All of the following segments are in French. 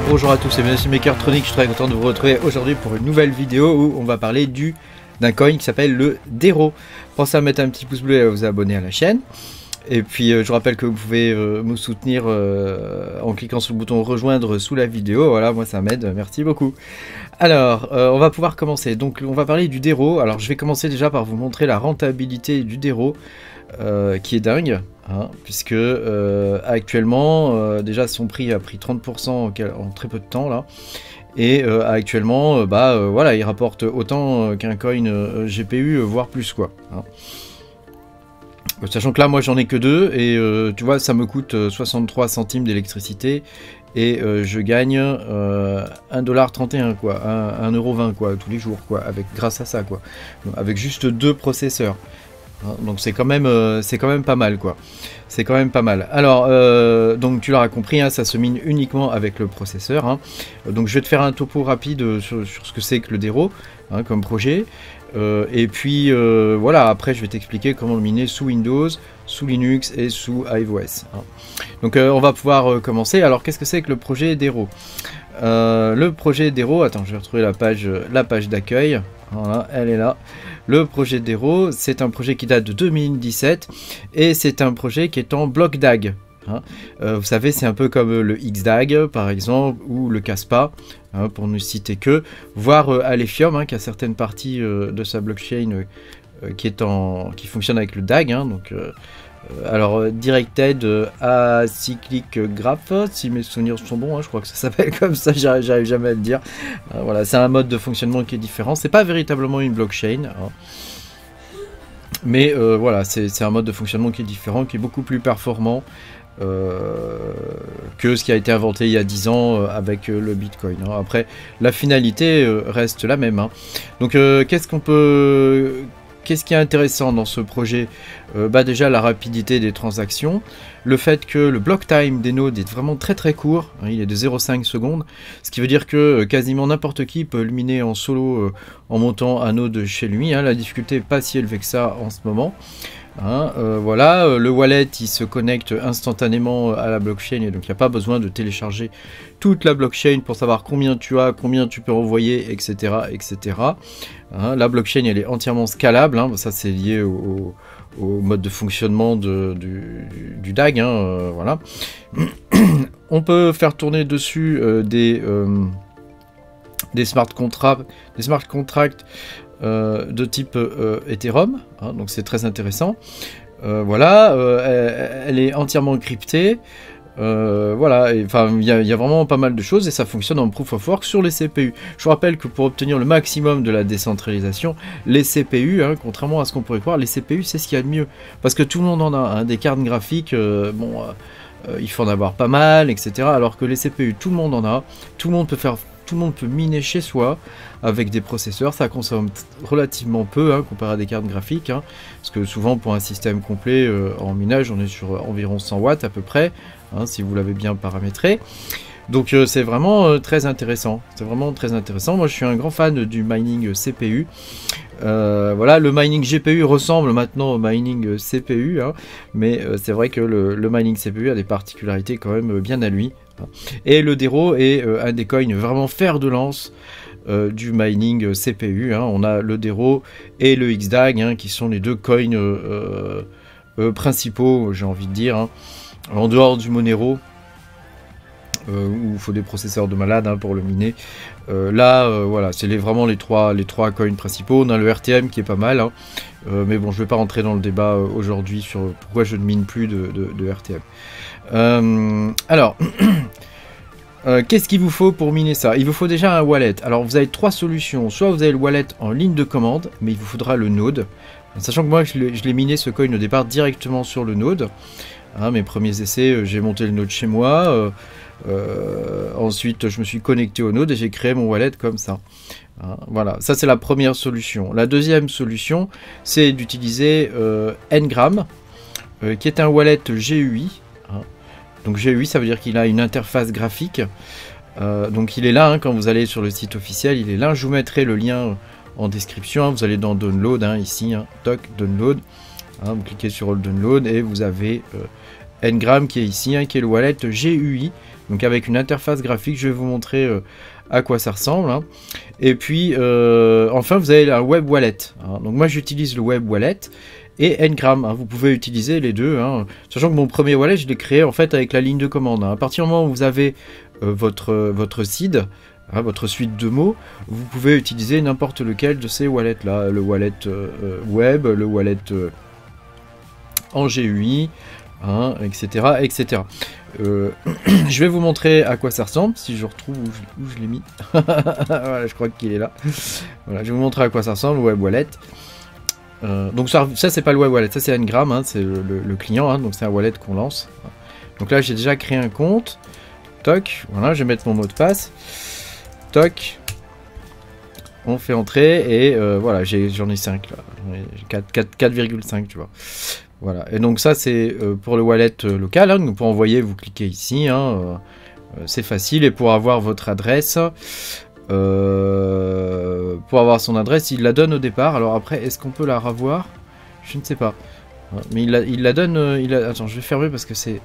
Bonjour à tous et bienvenue sur Makertronic, je suis très content de vous retrouver aujourd'hui pour une nouvelle vidéo où on va parler d'un coin qui s'appelle le Dero. Pensez à mettre un petit pouce bleu et à vous abonner à la chaîne. Et puis je vous rappelle que vous pouvez me soutenir en cliquant sur le bouton rejoindre sous la vidéo, voilà, moi ça m'aide, merci beaucoup. Alors, on va pouvoir commencer, donc on va parler du Dero. Alors je vais commencer déjà par vous montrer la rentabilité du Dero, qui est dingue. Hein, puisque actuellement déjà son prix a pris 30% en très peu de temps là, et actuellement voilà, il rapporte autant qu'un coin GPU, voire plus quoi, hein. Sachant que là moi j'en ai que deux et tu vois ça me coûte 63 centimes d'électricité et je gagne 1,31 $, quoi, 1,20 € quoi, tous les jours quoi, grâce à ça quoi, avec juste deux processeurs. Donc c'est quand même pas mal quoi. C'est quand même pas mal. Alors donc tu l'auras compris, hein, ça se mine uniquement avec le processeur. Hein. Donc je vais te faire un topo rapide sur ce que c'est que le Dero, hein, comme projet. Et puis voilà, après je vais t'expliquer comment le miner sous Windows, sous Linux et sous iOS. Hein. Donc on va pouvoir commencer. Alors qu'est-ce que c'est que le projet Dero? Le projet Dero, attends, je vais retrouver la page d'accueil. Voilà, elle est là. Le projet Dero, c'est un projet qui date de 2017 et c'est un projet qui est en bloc DAG. Hein. Vous savez, c'est un peu comme le XDAG par exemple ou le Caspa, hein, pour ne citer que, voire Alephium, hein, qui a certaines parties de sa blockchain qui fonctionne avec le DAG. Hein, donc, alors Directed Acyclic Graph, si mes souvenirs sont bons, hein, je crois que ça s'appelle comme ça, j'arrive jamais à le dire. Voilà, c'est un mode de fonctionnement qui est différent, c'est pas véritablement une blockchain, hein. Mais voilà, c'est un mode de fonctionnement qui est différent, qui est beaucoup plus performant que ce qui a été inventé il y a 10 ans avec le Bitcoin. Hein. Après, la finalité reste la même. Hein. Donc qu'est-ce qui est intéressant dans ce projet? Déjà la rapidité des transactions, le fait que le block time des nodes est vraiment très très court, hein, il est de 0,5 secondes, ce qui veut dire que quasiment n'importe qui peut le miner en solo en montant un node chez lui. Hein, la difficulté n'est pas si élevée que ça en ce moment. Hein, voilà, le wallet il se connecte instantanément à la blockchain et donc il n'y a pas besoin de télécharger toute la blockchain pour savoir combien tu as, combien tu peux envoyer, etc. etc. Hein, la blockchain elle est entièrement scalable, hein, ça c'est lié au mode de fonctionnement du DAG, hein, voilà. On peut faire tourner dessus des smart contracts, de type Ethereum, hein, donc c'est très intéressant. Voilà, elle est entièrement cryptée. Voilà, enfin il y a vraiment pas mal de choses et ça fonctionne en proof of work sur les CPU. Je vous rappelle que pour obtenir le maximum de la décentralisation, les CPU, hein, contrairement à ce qu'on pourrait croire, les CPU c'est ce qu'il y a de mieux parce que tout le monde en a, hein, des cartes graphiques, il faut en avoir pas mal, etc. Alors que les CPU, tout le monde en a, tout le monde peut miner chez soi avec des processeurs, ça consomme relativement peu, hein, comparé à des cartes graphiques, hein, parce que souvent pour un système complet en minage on est sur environ 100 watts à peu près, hein, si vous l'avez bien paramétré. Donc c'est vraiment très intéressant, moi je suis un grand fan du mining CPU. Voilà, le mining GPU ressemble maintenant au mining CPU, hein, mais c'est vrai que le mining CPU a des particularités quand même bien à lui. Et le Dero est un des coins vraiment fer de lance du mining CPU. Hein. On a le Dero et le XDAG, hein, qui sont les deux coins principaux, j'ai envie de dire, hein, en dehors du Monero. Où il faut des processeurs de malade, hein, pour le miner. Voilà, c'est vraiment les trois coins principaux. On a le RTM qui est pas mal, hein, mais bon, je vais pas rentrer dans le débat aujourd'hui sur pourquoi je ne mine plus de RTM. Alors, qu'est-ce qu'il vous faut pour miner ça? Il vous faut déjà un wallet. Alors vous avez trois solutions. Soit vous avez le wallet en ligne de commande, mais il vous faudra le node. Sachant que moi je l'ai miné ce coin au départ directement sur le node. Hein, mes premiers essais, j'ai monté le node chez moi. Ensuite je me suis connecté au node et j'ai créé mon wallet comme ça. Hein, voilà, ça c'est la première solution. La deuxième solution c'est d'utiliser Ngram, qui est un wallet GUI. Hein. Donc GUI ça veut dire qu'il a une interface graphique. Donc il est là, hein, quand vous allez sur le site officiel, il est là. Je vous mettrai le lien en description. Hein, vous allez dans Download, hein, ici, hein, Doc Download. Hein, vous cliquez sur All Download et vous avez Ngram qui est ici, hein, qui est le wallet GUI. Donc avec une interface graphique, je vais vous montrer à quoi ça ressemble. Hein. Et puis enfin vous avez un web wallet. Hein. Donc moi j'utilise le web wallet et Ngram. Hein. Vous pouvez utiliser les deux. Hein. Sachant que mon premier wallet je l'ai créé en fait avec la ligne de commande. Hein. À partir du moment où vous avez votre seed, hein, votre suite de mots, vous pouvez utiliser n'importe lequel de ces wallets là. Le wallet web, le wallet en GUI, hein, etc. etc. Je vais vous montrer à quoi ça ressemble, si je retrouve où je l'ai mis. Voilà, je crois qu'il est là. Voilà, je vais vous montrer à quoi ça ressemble, le web wallet. Donc ça c'est pas le web wallet, ça c'est Ngram, hein, c'est le client, hein, donc c'est un wallet qu'on lance. Donc là j'ai déjà créé un compte. Toc, voilà, je vais mettre mon mot de passe. Toc. On fait entrer et voilà, j'en ai 5 là. 4,5 tu vois. Voilà, et donc ça c'est pour le wallet local, hein, donc pour envoyer vous cliquez ici, hein, c'est facile, et pour avoir votre adresse, pour avoir son adresse, il la donne au départ, alors après est-ce qu'on peut la revoir? Je ne sais pas, mais il la donne, attends je vais fermer parce que c'est,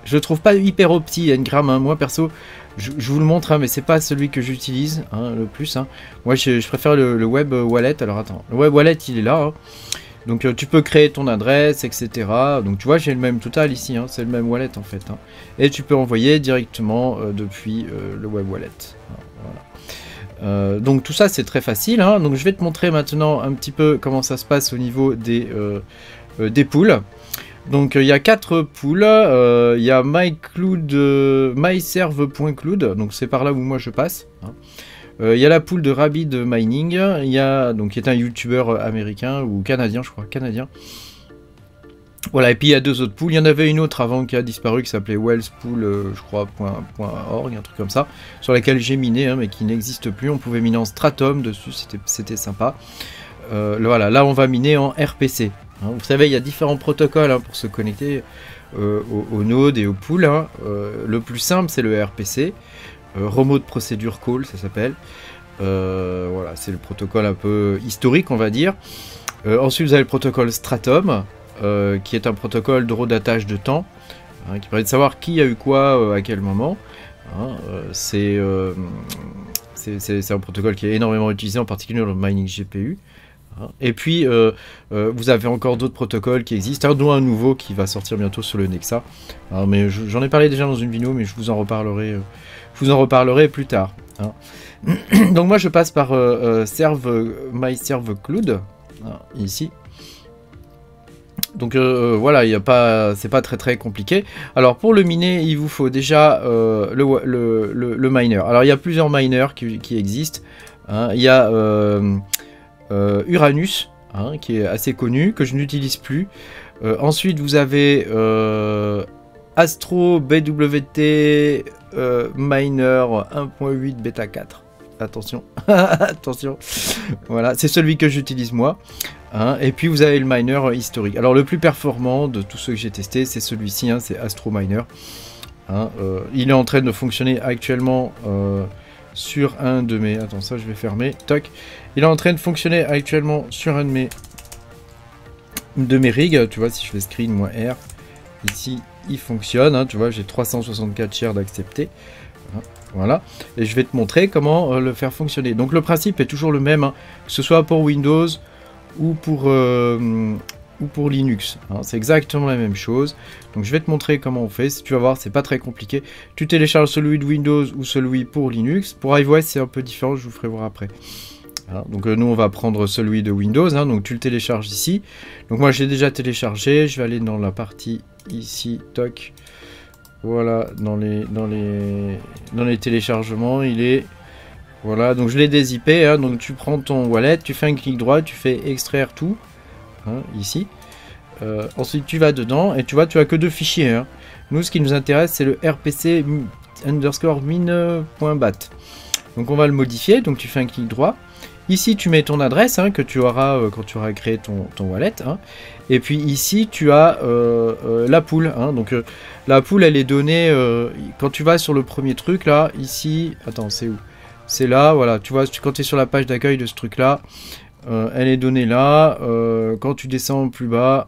je le trouve pas hyper opti Ngram, hein. Moi perso, je vous le montre, hein, mais c'est pas celui que j'utilise hein, le plus, hein. Moi je préfère le web wallet, alors attends, le web wallet il est là, hein. Donc tu peux créer ton adresse, etc. Donc tu vois, j'ai le même total ici, hein, c'est le même wallet en fait. Hein. Et tu peux envoyer directement depuis le web wallet. Voilà. Donc tout ça c'est très facile. Hein. Donc je vais te montrer maintenant un petit peu comment ça se passe au niveau des pools. Donc il y a 4 pools. Il y a myserve.cloud, donc c'est par là où moi je passe. Hein. Il y a la pool de Rapid Mining, il y a, donc, qui est un youtubeur américain ou canadien, je crois, canadien. Voilà, et puis il y a 2 autres pools. Il y en avait une autre avant qui a disparu qui s'appelait Wellspool, je crois, .org, un truc comme ça, sur laquelle j'ai miné, hein, mais qui n'existe plus. On pouvait miner en Stratum dessus, c'était sympa. Voilà, là on va miner en RPC. Hein. Vous savez, il y a différents protocoles hein, pour se connecter aux nodes et aux pools. Hein. Le plus simple, c'est le RPC. Remote Procedure Call, ça s'appelle. Voilà, c'est le protocole un peu historique, on va dire. Ensuite, vous avez le protocole Stratum, qui est un protocole de redatage de temps, hein, qui permet de savoir qui a eu quoi à quel moment. Hein, c'est un protocole qui est énormément utilisé, en particulier dans le mining GPU. Hein. Et puis, vous avez encore d'autres protocoles qui existent, dont un nouveau qui va sortir bientôt sur le Nexa. Alors, mais j'en ai parlé déjà dans une vidéo, mais je vous en reparlerai. Je vous en reparlerai plus tard. Hein. Donc moi je passe par myserve.cloud, ici. Donc voilà, c'est pas très compliqué. Alors pour le miner, il vous faut déjà le miner. Alors il y a plusieurs miners qui existent. Hein. Il y a Uranus, hein, qui est assez connu, que je n'utilise plus. Ensuite vous avez Astro BWT Miner 1.8 bêta 4. Attention, attention. Voilà, c'est celui que j'utilise moi. Hein. Et puis vous avez le miner historique. Alors le plus performant de tous ceux que j'ai testé, c'est celui-ci, hein, c'est Astro Miner. Hein, il est en train de fonctionner actuellement sur un de mes... Attends, ça je vais fermer. Toc. Il est en train de fonctionner actuellement sur un de mes rigs. Tu vois, si je fais screen -R, ici il fonctionne. Hein, tu vois, j'ai 364 shares d'accepter. Voilà, et je vais te montrer comment le faire fonctionner. Donc le principe est toujours le même, hein, que ce soit pour Windows ou pour Linux. Hein, c'est exactement la même chose. Donc je vais te montrer comment on fait. Si tu vas voir, c'est pas très compliqué. Tu télécharges celui de Windows ou celui pour Linux. Pour iOS, c'est un peu différent. Je vous ferai voir après. Voilà, donc nous, on va prendre celui de Windows. Hein, donc tu le télécharges ici. Donc moi, j'ai déjà téléchargé. Je vais aller dans la partie ici. Toc. Voilà, dans les téléchargements, il est... Voilà, donc je l'ai dézippé, hein, donc tu prends ton wallet, tu fais un clic droit, tu fais extraire tout, hein, ici. Ensuite, tu vas dedans, et tu vois, tu as que 2 fichiers. Hein. Nous, ce qui nous intéresse, c'est le rpc _min.bat. Donc on va le modifier, donc tu fais un clic droit. Ici, tu mets ton adresse, hein, que tu auras quand tu auras créé ton wallet. Hein. Et puis ici, tu as la pool. Hein. Donc la pool, elle est donnée quand tu vas sur le premier truc, là, ici. Attends, c'est où? C'est là, voilà. Tu vois, quand tu es sur la page d'accueil de ce truc-là, elle est donnée là. Quand tu descends plus bas,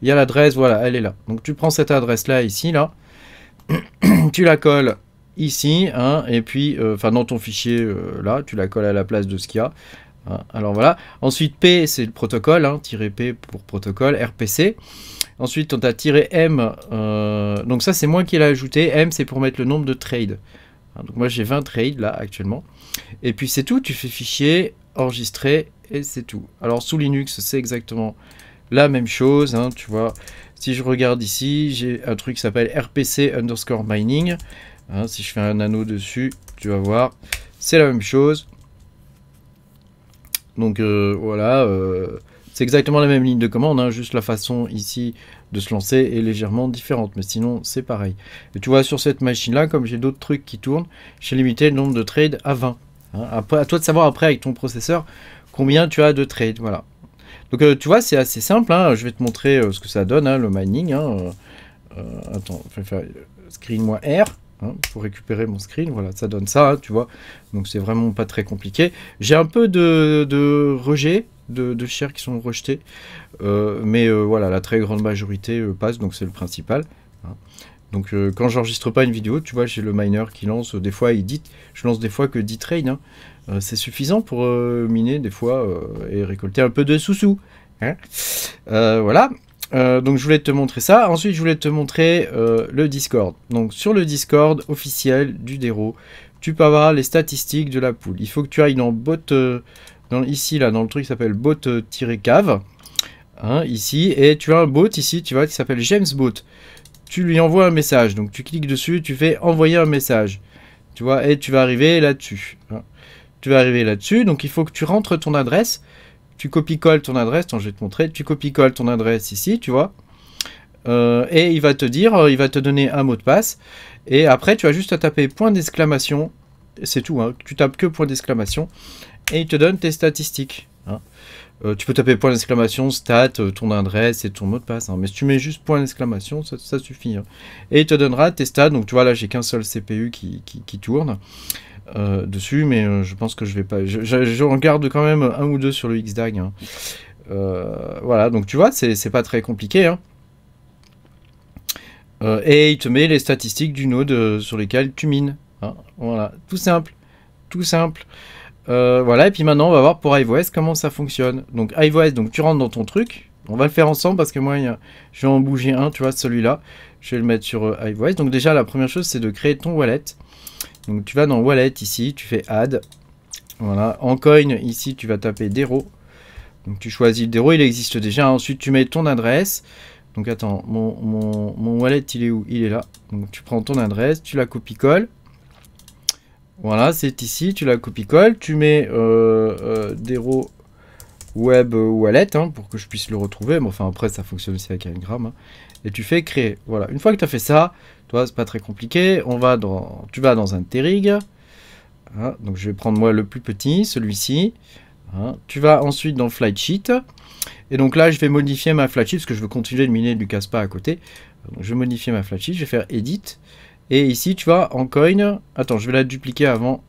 il y a l'adresse, voilà, elle est là. Donc tu prends cette adresse-là, ici, là, tu la colles ici, hein, et puis, enfin dans ton fichier, là, tu la colles à la place de ce qu'il y a. Hein, alors voilà. Ensuite, P, c'est le protocole, hein, -P pour protocole, RPC. Ensuite, on a -M, donc ça c'est moi qui l'ai ajouté. M, c'est pour mettre le nombre de trades. Hein, donc moi j'ai 20 trades là actuellement. Et puis c'est tout, tu fais fichier, enregistrer, et c'est tout. Alors sous Linux, c'est exactement la même chose, hein, tu vois. Si je regarde ici, j'ai un truc qui s'appelle RPC_mining. Hein, si je fais un anneau dessus, tu vas voir, c'est la même chose. Donc voilà, c'est exactement la même ligne de commande, hein, juste la façon ici de se lancer est légèrement différente, mais sinon c'est pareil. Et tu vois, sur cette machine-là, comme j'ai d'autres trucs qui tournent, j'ai limité le nombre de trades à 20. Hein. Après, à toi de savoir après avec ton processeur combien tu as de trades, voilà. Donc tu vois, c'est assez simple, hein. Je vais te montrer ce que ça donne, hein, le mining. Hein. Attends, je vais faire screen moi R. Hein, pour récupérer mon screen, voilà, ça donne ça, hein, tu vois, donc c'est vraiment pas très compliqué. J'ai un peu de rejet, de shares qui sont rejetés, mais voilà, la très grande majorité passe, donc c'est le principal. Hein. Donc quand j'enregistre pas une vidéo, tu vois, j'ai le miner qui lance, des fois il dit, je lance des fois que 10 trades, hein. C'est suffisant pour miner des fois et récolter un peu de sous-sous. Hein. Voilà. Donc je voulais te montrer ça. Ensuite je voulais te montrer le Discord. Donc sur le Discord officiel du Dero, tu peux avoir les statistiques de la pool. Il faut que tu ailles dans bot, ici là, dans le truc qui s'appelle bot-cave, hein, ici, et tu as un bot ici, tu vois, qui s'appelle JamesBot. Tu lui envoies un message. Donc tu cliques dessus, tu fais envoyer un message. Tu vois, et tu vas arriver là-dessus. Hein. Tu vas arriver là-dessus. Donc il faut que tu rentres ton adresse. Tu copies-colles ton adresse, attends, je vais te montrer, tu copies-colles ton adresse ici, tu vois, et il va te dire, il va te donner un mot de passe, et après tu as juste à taper point d'exclamation, c'est tout, hein, tu tapes que point d'exclamation, et il te donne tes statistiques. Hein. Tu peux taper point d'exclamation, stat, ton adresse et ton mot de passe, hein, mais si tu mets juste point d'exclamation, ça suffit. Hein. Et il te donnera tes stats, donc tu vois là j'ai qu'un seul CPU qui tourne. Dessus, mais je pense que je vais pas. Je regarde quand même un ou deux sur le XDAG. Hein. Voilà, donc tu vois, c'est pas très compliqué. Hein. Et il te met les statistiques du node sur lesquels tu mines. Hein. Voilà, tout simple. Tout simple. Voilà, et puis maintenant, on va voir pour HiveOS comment ça fonctionne. Donc, HiveOS, donc tu rentres dans ton truc. On va le faire ensemble parce que moi, je vais en bouger un, tu vois, celui-là. Je vais le mettre sur HiveOS. Donc, déjà, la première chose, c'est de créer ton wallet. Donc tu vas dans Wallet ici, tu fais Add. Voilà, en coin ici tu vas taper Dero. Donc tu choisis le Dero, il existe déjà. Ensuite tu mets ton adresse. Donc attends, mon wallet il est où? Il est là. Donc tu prends ton adresse, tu la copies-colles. Voilà, c'est ici, tu la copies-colles. Tu mets Dero Web Wallet hein, pour que je puisse le retrouver. Mais enfin après ça fonctionne aussi avec Anagram. Hein. Et tu fais créer. Voilà, une fois que tu as fait ça, toi c'est pas très compliqué. Tu vas dans un Terrig. Hein, donc je vais prendre moi le plus petit, celui-ci. Hein, tu vas ensuite dans Flight Sheet. Et donc là je vais modifier ma Flight Sheet parce que je veux continuer de miner du Caspa à côté. Donc, je vais modifier ma Flight Sheet, je vais faire Edit. Et ici tu vois en coin. Attends, je vais la dupliquer avant.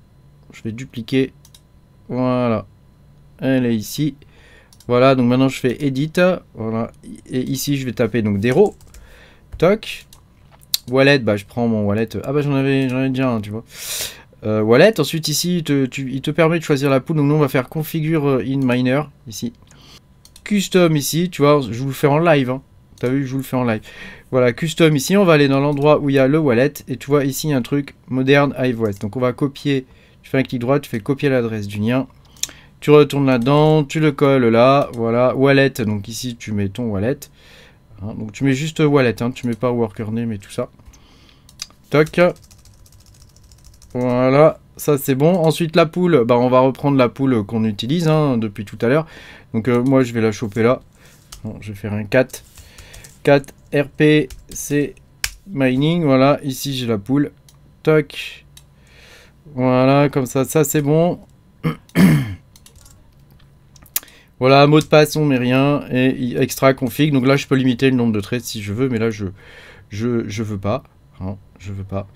Je vais dupliquer. Voilà. Elle est ici. Voilà, donc maintenant je fais Edit. Voilà. Et ici je vais taper donc Dero. Toc. Wallet, bah je prends mon wallet. Ah bah j'en avais déjà un, tu vois. Wallet, ensuite ici il te permet de choisir la pool. Donc nous on va faire configure in miner ici. Custom ici, tu vois, je vous le fais en live. Hein. T'as vu, je vous le fais en live. Voilà, custom ici, on va aller dans l'endroit où il y a le wallet. Et tu vois ici il y a un truc moderne HiveOS. Donc on va copier, tu fais un clic droit, tu fais copier l'adresse du lien. Tu retournes là-dedans, tu le colles là, voilà, wallet, donc ici tu mets ton wallet. Hein, donc tu mets juste wallet, hein, tu mets pas worker name et tout ça. Toc. Voilà, ça c'est bon. Ensuite la pool, bah, on va reprendre la pool qu'on utilise hein, depuis tout à l'heure. Donc moi je vais la choper là. Bon, je vais faire un 4 RPC mining, voilà, ici j'ai la pool. Toc. Voilà, comme ça c'est bon. Voilà, mot de passe, on met rien, et extra config. Donc là, je peux limiter le nombre de trades si je veux, mais là, je veux pas. Hein, je veux pas.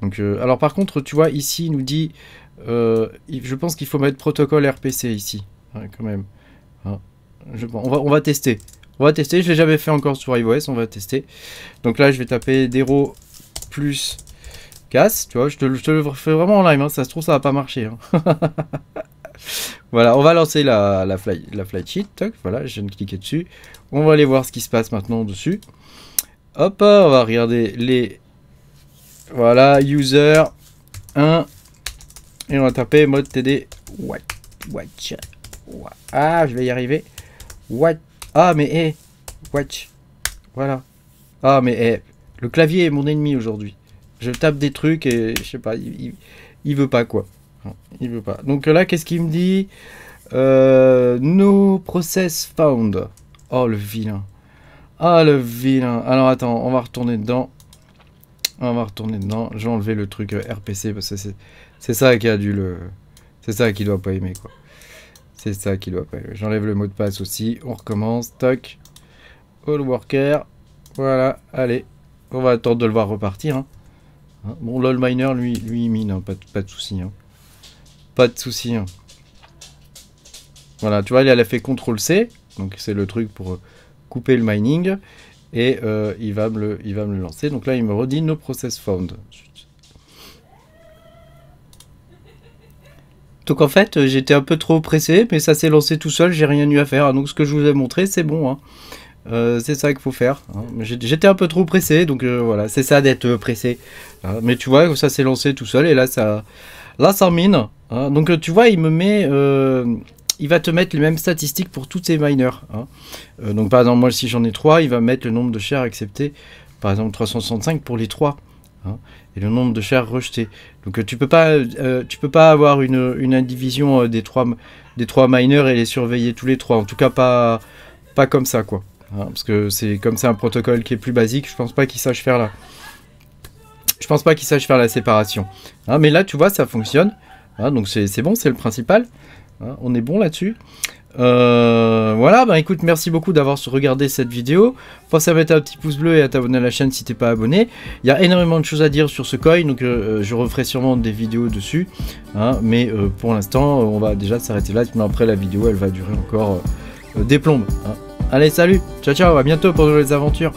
Donc, alors par contre, tu vois, ici, il nous dit, je pense qu'il faut mettre protocole RPC ici, hein, quand même. Hein, on va tester. On va tester, je l'ai jamais fait encore sur iOS, on va tester. Donc là, je vais taper Dero plus casse, tu vois, je te le fais vraiment en live, hein. Ça se trouve, ça va pas marcher. Hein. Voilà, on va lancer la flight sheet, toc, voilà, je viens de cliquer dessus. On va aller voir ce qui se passe maintenant dessus. Hop, on va regarder les... Voilà, user 1. Et on va taper mode TD. Watch. Ah, je vais y arriver. Watch. Ah, mais hey, watch. Voilà. Ah, mais hey, le clavier est mon ennemi aujourd'hui. Je tape des trucs et je sais pas, il veut pas quoi. Il veut pas. Donc là, qu'est-ce qu'il me dit? No process found. Oh, le vilain. Ah, le vilain. Alors, attends, on va retourner dedans. On va retourner dedans. Je vais enlever le truc RPC parce que c'est ça qui a dû le... C'est ça qu'il doit pas aimer, quoi. C'est ça qu'il doit pas aimer. J'enlève le mot de passe aussi. On recommence. Toc. All worker. Voilà. Allez. On va attendre de le voir repartir. Hein. Bon, LOL miner, lui il mine. Hein. Pas de souci. Hein. Pas de souci. Hein. Voilà. Tu vois, il a fait CTRL-C. Donc, c'est le truc pour couper le mining. Et il va me le lancer. Donc là, il me redit no process found. Donc en fait, j'étais un peu trop pressé, mais ça s'est lancé tout seul, j'ai rien eu à faire. Donc ce que je vous ai montré, c'est bon. Hein. C'est ça qu'il faut faire. Hein. J'étais un peu trop pressé, donc voilà, c'est ça d'être pressé. Mais tu vois, ça s'est lancé tout seul, et là, ça mine. Hein. Donc tu vois, il me met... il va te mettre les mêmes statistiques pour tous ces miners. Hein. Donc par exemple, moi, si j'en ai 3, il va mettre le nombre de shares acceptés. Par exemple, 365 pour les 3. Hein, et le nombre de shares rejetés. Donc tu peux pas avoir une indivision des trois miners et les surveiller tous les 3. En tout cas, pas comme ça, quoi. Hein, parce que c'est comme c'est un protocole qui est plus basique, je pense pas qu'il sache faire la séparation. Hein, mais là, tu vois, ça fonctionne. Hein, donc c'est bon, c'est le principal. Hein, on est bon là-dessus. Voilà, bah écoute, merci beaucoup d'avoir regardé cette vidéo. Pense à mettre un petit pouce bleu et à t'abonner à la chaîne si t'es pas abonné. Il y a énormément de choses à dire sur ce coin, donc je referai sûrement des vidéos dessus. Hein, mais pour l'instant, on va déjà s'arrêter là. Sinon après la vidéo, elle va durer encore des plombes. Hein. Allez, salut, ciao ciao, à bientôt pour de nouvelles aventures.